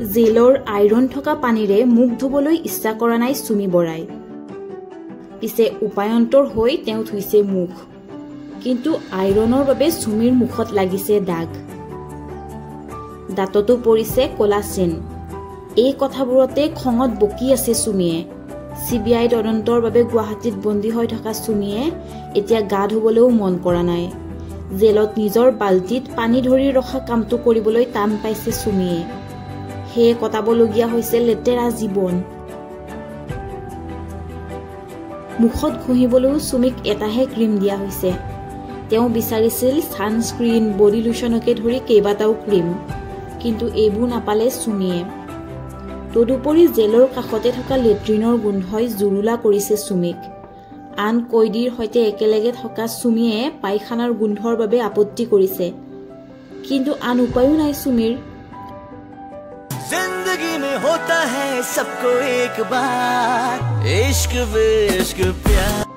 জেলৰ আইৰণ থকা পানীৰে মুখ ধুবলৈ ইচ্ছা কৰা নাই চুমি বৰাই। পিছে উপায়ন্তৰ হৈ তেওঁ ধুইছে মুখ, কিন্তু আইৰণৰ বাবে চুমিৰ মুখত লাগিছে দাগ, দাঁততো পৰিছে কলা চিন। এই কথাবোৰতে খঙত বকি আছে চুমিয়ে। CBI তদন্তৰ বাবে গুৱাহাটীত বন্দী হৈ থকা চুমিয়ে এতিয়া গা ধুবলৈও মন কৰা নাই। জেলত নিজৰ বাল্টিত পানী ধৰি ৰখা কামটো কৰিবলৈ টান পাইছে চুমিয়ে। সেয়ে কটাবলগীয়া হৈছে লেতেৰা জীৱন। মুখত ঘঁহিবলৈও চুমিক এটাহে ক্ৰীম দিয়া হৈছে। তেওঁ বিচাৰিছিল ছানস্ক্ৰীন, বডি লোচনকে ধৰি কেইবাটাও ক্ৰীম, কিন্তু এইবোৰ নাপালে চুমিয়ে। তদুপৰি জেলৰ কাষতে থকা লেট্ৰিনৰ গোন্ধই জুৰুলা কৰিছে চুমিক। আন কয়দীৰ সৈতে একেলগে থকা চুমিয়ে পায়খানাৰ গোন্ধৰ বাবে আপত্তি কৰিছে, কিন্তু আন উপায়ো নাই চুমিৰ। जिंदगी में होता है सबको एक बार, इश्क विश्क प्यार।